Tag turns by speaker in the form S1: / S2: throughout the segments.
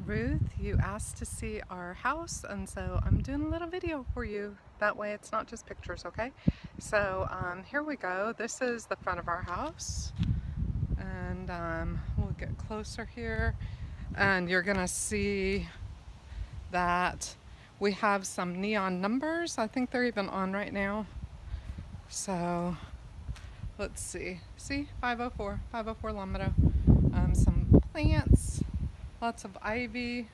S1: Ruth. You asked to see our house, and so I'm doing a little video for you. That way it's not just pictures, okay? So here we go. This is the front of our house, and we'll get closer here, and you're gonna see that we have some neon numbers. I think they're even on right now. So let's see. See, 504 Lamado. Some plants. Lots of ivy.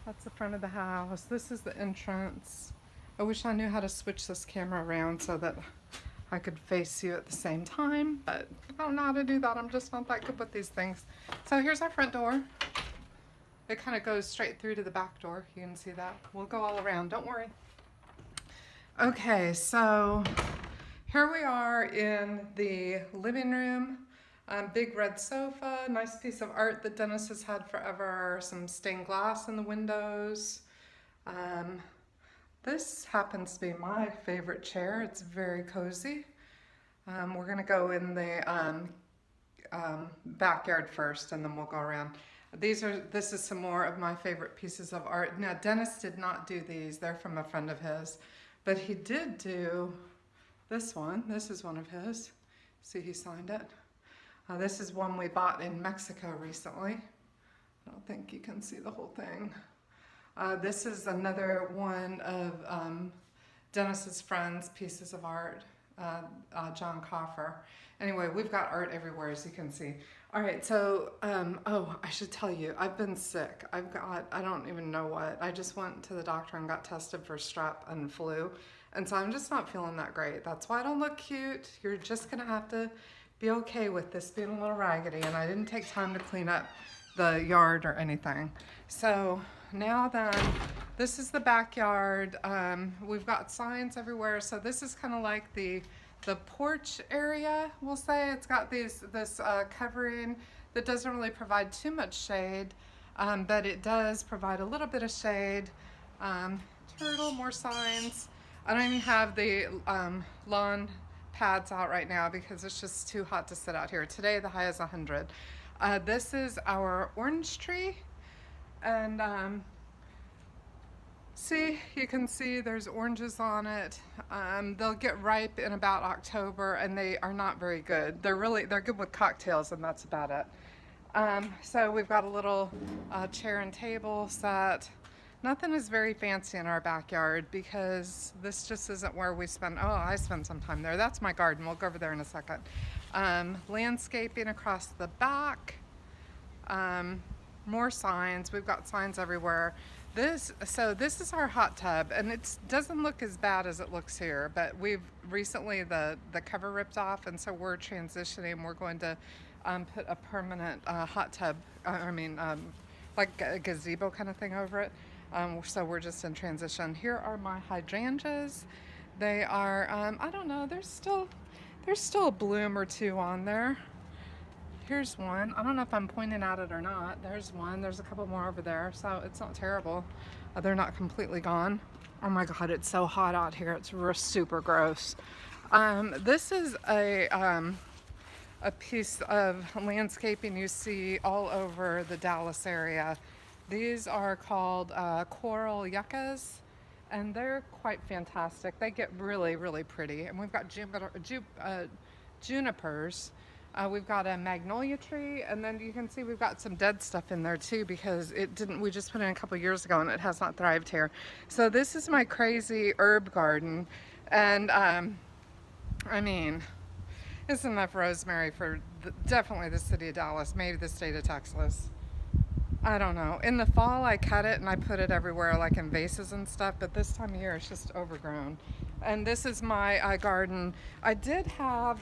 S1: That's the front of the house. This is the entrance. I wish I knew how to switch this camera around so that I could face you at the same time, but I don't know how to do that. I'm just not that good with these things. So here's our front door. It kind of goes straight through to the back door. You can see that. We'll go all around, don't worry. Okay, so here we are in the living room. Big red sofa, nice piece of art that Dennis has had forever, some stained glass in the windows. This happens to be my favorite chair. It's very cozy. We're gonna go in the backyard first, and then we'll go around. This is some more of my favorite pieces of art. Now, Dennis did not do these. They're from a friend of his, but he did do this one. This is one of his. See, he signed it. This is one we bought in Mexico recently. I don't think you can see the whole thing. This is another one of Dennis's friends' pieces of art, John Coffer. Anyway, we've got art everywhere, as you can see. All right, so, oh, I should tell you, I've been sick. I don't even know what. I just went to the doctor and got tested for strep and flu. And so I'm just not feeling that great. That's why I don't look cute. You're just gonna have to be okay with this being a little raggedy, and I didn't take time to clean up the yard or anything. So now then, this is the backyard. We've got signs everywhere. So this is kind of like the porch area, we'll say. It's got this covering that doesn't really provide too much shade, but it does provide a little bit of shade. Turtle, more signs. I don't even have the lawn pads out right now because it's just too hot to sit out here. Today the high is 100. This is our orange tree, and see, you can see there's oranges on it. They'll get ripe in about October, and they are not very good. They're good with cocktails, and that's about it. So we've got a little chair and table set. Nothing is very fancy in our backyard because this just isn't where we spend, oh, I spend some time there. That's my garden. We'll go over there in a second. Landscaping across the back. More signs. We've got signs everywhere. So this is our hot tub, and it doesn't look as bad as it looks here, but we've recently, the cover ripped off, and so we're transitioning. We're going to put a permanent hot tub, like a gazebo kind of thing over it. So we're just in transition. Here are my hydrangeas. They are, I don't know, there's still a bloom or two on there. Here's one. I don't know if I'm pointing at it or not. There's one. There's a couple more over there, so it's not terrible. They're not completely gone. Oh my God, it's so hot out here. It's super gross. This is a piece of landscaping you see all over the Dallas area. These are called coral yuccas, and they're quite fantastic. They get really, really pretty. And we've got junipers. We've got a magnolia tree, and then you can see we've got some dead stuff in there too because we just put it in a couple years ago and it has not thrived here. So this is my crazy herb garden, and I mean, it's enough rosemary for definitely the city of Dallas, maybe the state of Texas. I don't know. In the fall, I cut it and I put it everywhere, like in vases and stuff, but this time of year it's just overgrown. And this is my garden. I did have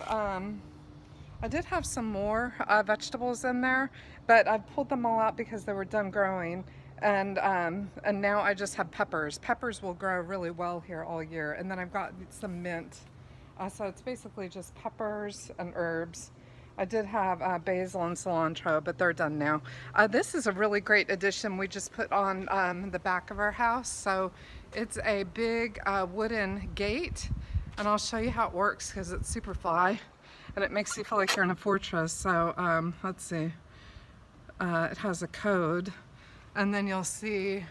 S1: some more vegetables in there, but I've pulled them all out because they were done growing. And now I just have peppers. Peppers will grow really well here all year. And then I've got some mint. So it's basically just peppers and herbs. I did have basil and cilantro, but they're done now. This is a really great addition we just put on the back of our house. So it's a big wooden gate, and I'll show you how it works because it's super fly, and it makes you feel like you're in a fortress. So let's see. It has a code. And then you'll see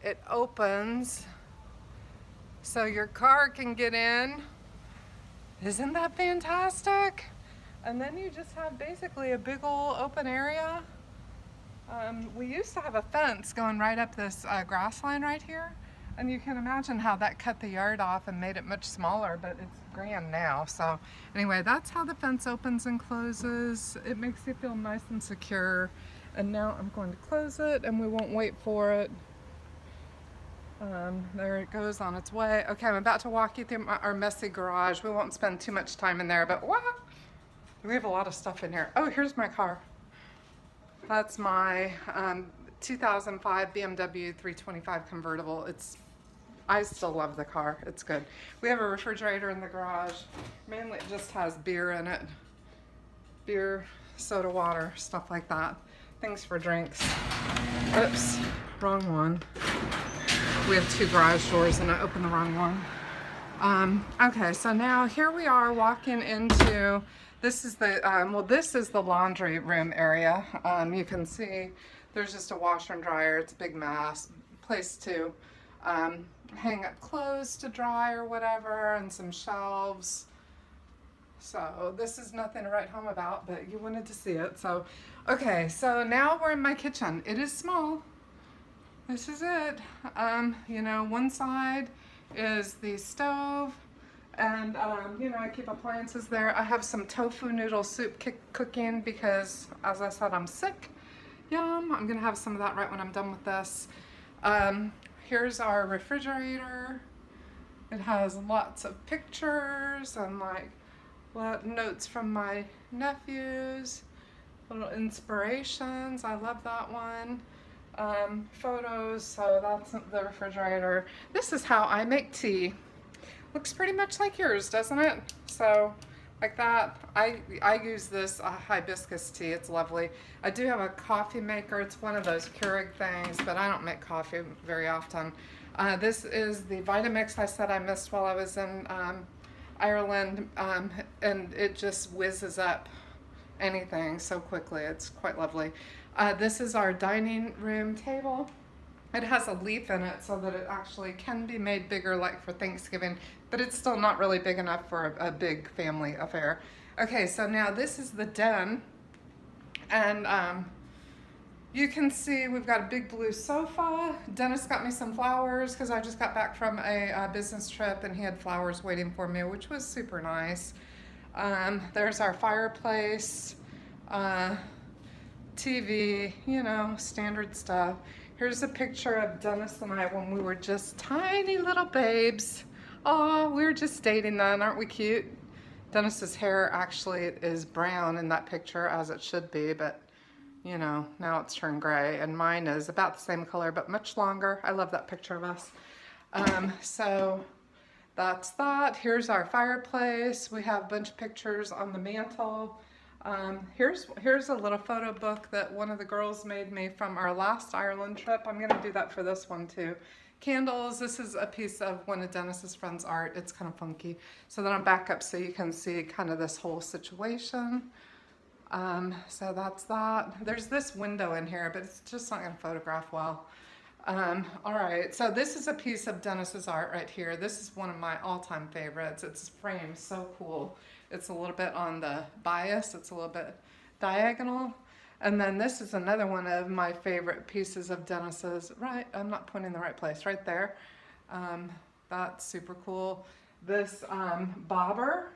S1: it opens so your car can get in. Isn't that fantastic? And then you just have basically a big old open area. We used to have a fence going right up this grass line right here. And you can imagine how that cut the yard off and made it much smaller, but it's grand now. So anyway, that's how the fence opens and closes. It makes you feel nice and secure. And now I'm going to close it and we won't wait for it. There it goes on its way. Okay, I'm about to walk you through our messy garage. We won't spend too much time in there, but what? We have a lot of stuff in here. Oh, here's my car. That's my 2005 BMW 325 convertible. I still love the car. It's good. We have a refrigerator in the garage. Mainly it just has beer in it. Beer, soda water, stuff like that. Things for drinks. Oops, wrong one. We have two garage doors and I opened the wrong one. Okay, so now here we are walking into, this is the laundry room area. You can see there's just a washer and dryer. It's a big mess. Place to hang up clothes to dry or whatever, and some shelves. So this is nothing to write home about, but you wanted to see it. So, okay, so now we're in my kitchen. It is small. This is it. You know, one side is the stove, and you know, I keep appliances there. I have some tofu noodle soup cooking because, as I said, I'm sick. Yum, I'm gonna have some of that right when I'm done with this. Here's our refrigerator. It has lots of pictures and like notes from my nephews, little inspirations. I love that one. Photos, so that's the refrigerator. This is how I make tea. Looks pretty much like yours, doesn't it? So like that. I use this hibiscus tea. It's lovely. I do have a coffee maker. It's one of those Keurig things, but I don't make coffee very often. This is the Vitamix I said I missed while I was in Ireland, and it just whizzes up anything so quickly. It's quite lovely. This is our dining room table. It has a leaf in it so that it actually can be made bigger, like for Thanksgiving, but it's still not really big enough for a big family affair. Okay, so now this is the den, and you can see we've got a big blue sofa. Dennis got me some flowers because I just got back from a business trip and he had flowers waiting for me, which was super nice. There's our fireplace, TV, you know, standard stuff. Here's a picture of Dennis and I when we were just tiny little babes. Oh, we were just dating then, aren't we cute? Dennis's hair actually is brown in that picture, as it should be, but you know, now it's turned gray, and mine is about the same color but much longer. I love that picture of us. So that's that. Here's our fireplace. We have a bunch of pictures on the mantle. Here's a little photo book that one of the girls made me from our last Ireland trip. I'm gonna do that for this one too. Candles, this is a piece of one of Dennis's friend's art. It's kind of funky. So then I'll back up so you can see kind of this whole situation. So that's that. There's this window in here, but it's just not gonna photograph well. All right, so this is a piece of Dennis's art right here. This is one of my all-time favorites. It's framed so cool. It's a little bit on the bias, it's a little bit diagonal. And then this is another one of my favorite pieces of Dennis's. Right, I'm not pointing the right place, right there. That's super cool. This bobber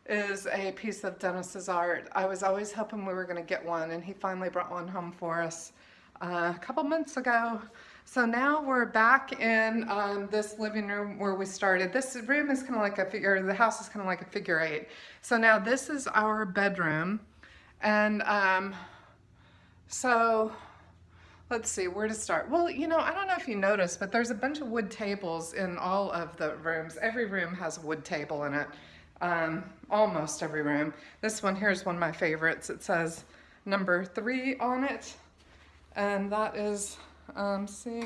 S1: is a piece of Dennis's art. I was always hoping we were gonna get one, and he finally brought one home for us a couple months ago. So now we're back in this living room where we started. This room is kind of like a figure, the house is kind of like a figure eight. So now this is our bedroom. And so let's see where to start. Well, you know, I don't know if you noticed, but there's a bunch of wood tables in all of the rooms. Every room has a wood table in it. Almost every room. This one here is one of my favorites. It says number 3 on it. And that is, see,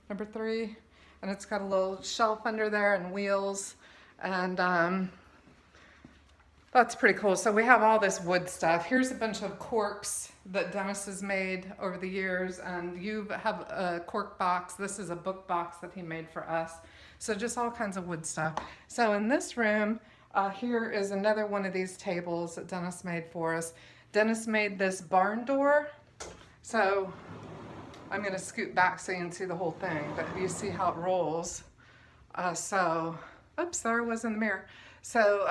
S1: number 3, and it's got a little shelf under there and wheels, and that's pretty cool. So we have all this wood stuff. Here's a bunch of corks that Dennis has made over the years, and you have a cork box. This is a book box that he made for us. So just all kinds of wood stuff. So in this room, here is another one of these tables that Dennis made for us. Dennis made this barn door. So I'm going to scoot back so you can see the whole thing, but you see how it rolls. Oops, there it was in the mirror. So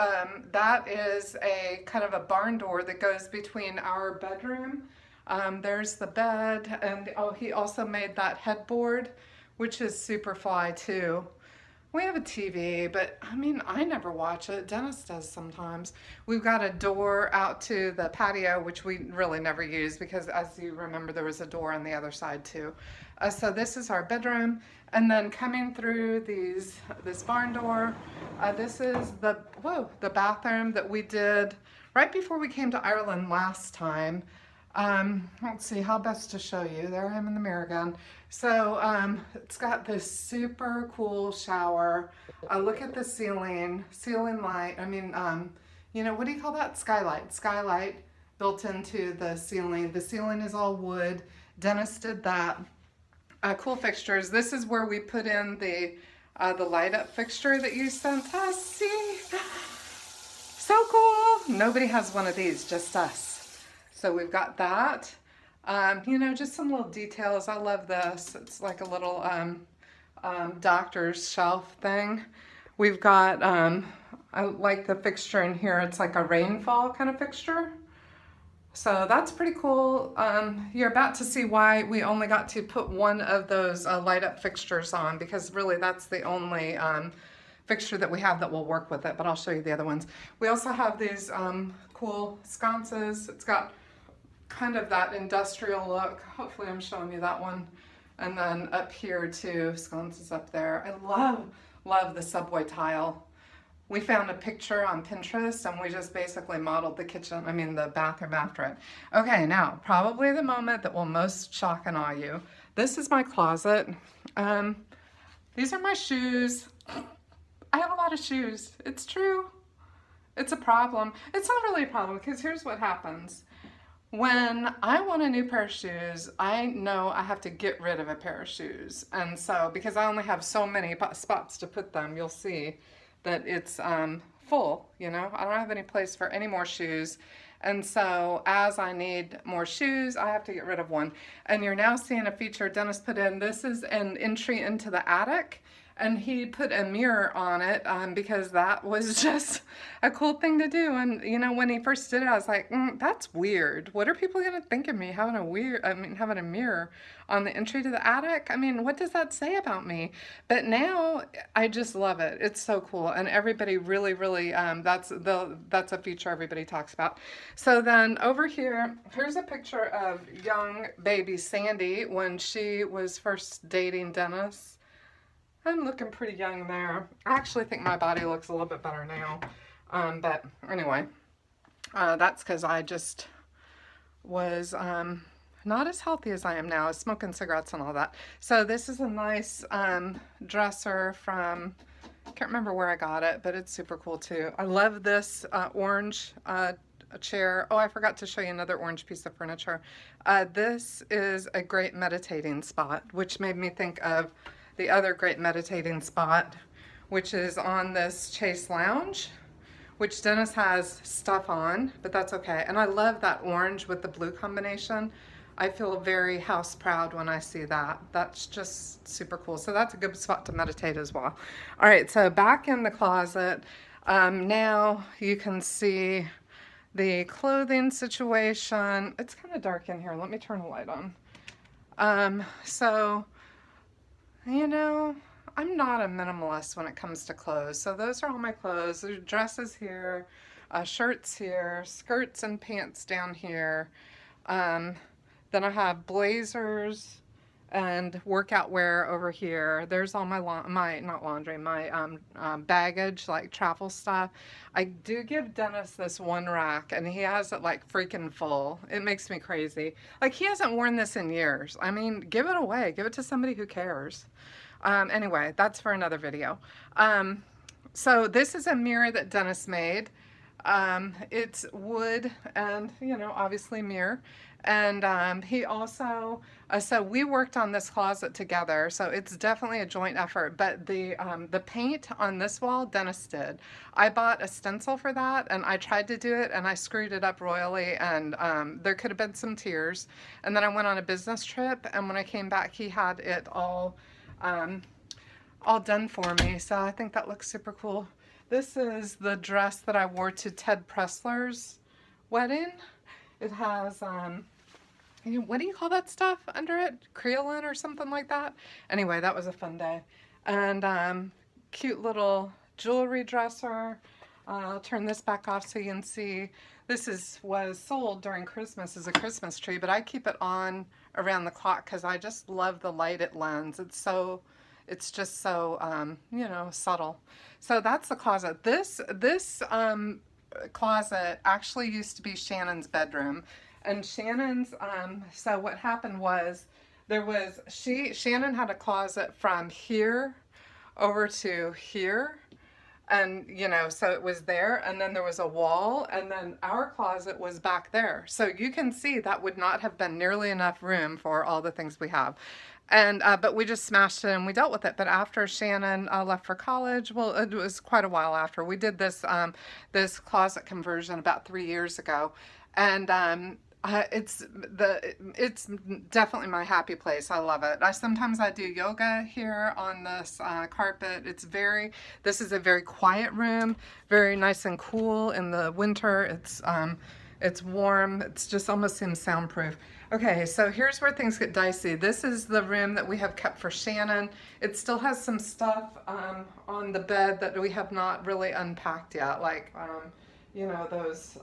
S1: that is a kind of a barn door that goes between our bedroom. There's the bed, and oh, he also made that headboard, which is super fly too. We have a TV, but I mean, I never watch it. Dennis does sometimes. We've got a door out to the patio, which we really never use because, as you remember, there was a door on the other side too. So this is our bedroom, and then coming through this barn door, this is the bathroom that we did right before we came to Ireland last time. Let's see how best to show you. There I am in the mirror again. So it's got this super cool shower. Look at the ceiling light. I mean, you know, what do you call that? Skylight built into the ceiling. The ceiling is all wood. Dennis did that. Cool fixtures. This is where we put in the light up fixture that you sent us. See? So cool. Nobody has one of these, just us. So we've got that. You know, just some little details. I love this. It's like a little doctor's shelf thing. We've got, I like the fixture in here. It's like a rainfall kind of fixture. So that's pretty cool. You're about to see why we only got to put one of those light up fixtures on, because really that's the only fixture that we have that will work with it, but I'll show you the other ones. We also have these cool sconces. It's got kind of that industrial look. Hopefully I'm showing you that one. And then up here too, sconces up there. I love the subway tile. We found a picture on Pinterest and we just basically modeled the bathroom after it. Okay, now, probably the moment that will most shock and awe you. This is my closet. These are my shoes. I have a lot of shoes. It's true. It's a problem. It's not really a problem, because here's what happens. When I want a new pair of shoes, I know I have to get rid of a pair of shoes. And so, because I only have so many spots to put them, you'll see that it's full, you know? I don't have any place for any more shoes. And so as I need more shoes, I have to get rid of one. And you're now seeing a feature Dennis put in. This is an entry into the attic. And he put a mirror on it because that was just a cool thing to do. And you know, when he first did it, I was like, that's weird. What are people gonna think of me having having a mirror on the entry to the attic? I mean, what does that say about me? But now I just love it. It's so cool, and everybody really that's a feature everybody talks about. So then over here, here's a picture of young baby Sandy when she was first dating Dennis. I'm looking pretty young there. I actually think my body looks a little bit better now. But anyway, that's because I just was not as healthy as I am now. I was smoking cigarettes and all that. So this is a nice dresser from, I can't remember where I got it, but it's super cool too. I love this orange chair. Oh, I forgot to show you another orange piece of furniture. This is a great meditating spot, which made me think of the other great meditating spot, which is on this Chase lounge, which Dennis has stuff on, but that's okay. And I love that orange with the blue combination. I feel very house proud when I see that. That's just super cool. So that's a good spot to meditate as well. All right, so back in the closet, now you can see the clothing situation. It's kind of dark in here. Let me turn the light on. So, you know, I'm not a minimalist when it comes to clothes. So those are all my clothes. There's dresses here, shirts here, skirts and pants down here. Then I have blazers and workout wear over here. There's all my baggage, like travel stuff. I do give Dennis this one rack, and he has it like freaking full. It makes me crazy. Like, he hasn't worn this in years. I mean, give it away. Give it to somebody who cares. Anyway, that's for another video. So this is a mirror that Dennis made. It's wood and, you know, obviously mirror. And he also, so we worked on this closet together, so it's definitely a joint effort. But the paint on this wall, Dennis did. I bought a stencil for that, and I tried to do it, and I screwed it up royally, and there could have been some tears. And then I went on a business trip, and when I came back, he had it all done for me. So I think that looks super cool. This is the dress that I wore to Ted Pressler's wedding. It has, what do you call that stuff under it? Creolin or something like that? Anyway, that was a fun day. And cute little jewelry dresser. I'll turn this back off so you can see. This was sold during Christmas as a Christmas tree, but I keep it on around the clock because I just love the light it lends. It's just so, you know, subtle. So that's the closet. This closet actually used to be Shannon's bedroom. And Shannon's, so what happened was, Shannon had a closet from here over to here. And, you know, so it was there, and then there was a wall, and then our closet was back there. So you can see that would not have been nearly enough room for all the things we have. And, but we just smashed it and we dealt with it. But after Shannon left for college, well, it was quite a while after, we did this, this closet conversion about 3 years ago. And, it's definitely my happy place. I love it. Sometimes I do yoga here on this carpet. This is a very quiet room, very nice and cool in the winter. It's warm. It's just almost seems soundproof. Okay, so here's where things get dicey. This is the room that we have kept for Shannon. It still has some stuff on the bed that we have not really unpacked yet, like, you know, those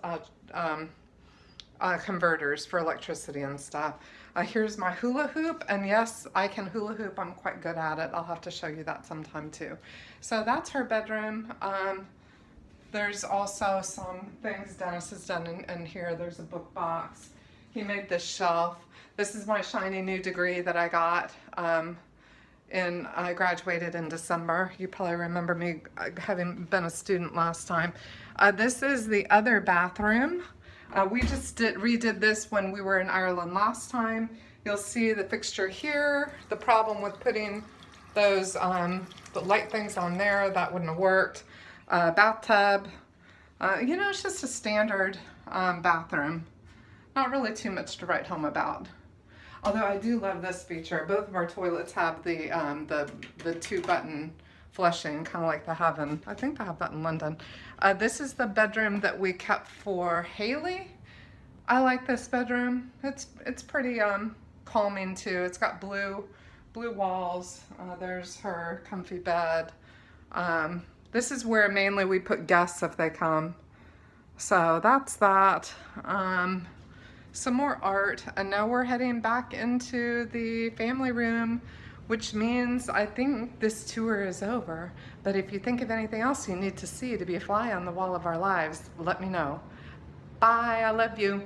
S1: converters for electricity and stuff. Here's my hula hoop, and yes, I can hula hoop. I'm quite good at it. I'll have to show you that sometime too. So that's her bedroom. There's also some things Dennis has done in here. There's a book box. He made this shelf. This is my shiny new degree that I got. I graduated in December. You probably remember me having been a student last time. This is the other bathroom. We just redid this when we were in Ireland last time. You'll see the fixture here. The problem with putting those the light things on there, that wouldn't have worked. Bathtub. You know, it's just a standard bathroom. Not really too much to write home about. Although I do love this feature. Both of our toilets have the 2-button flushing, kind of like they have in, I think they have that in London. This is the bedroom that we kept for Haley. I like this bedroom. It's pretty calming too. It's got blue walls. There's her comfy bed. This is where mainly we put guests if they come. So that's that. Some more art, and now we're heading back into the family room, which means I think this tour is over. But if you think of anything else you need to see to be a fly on the wall of our lives, let me know. Bye, I love you.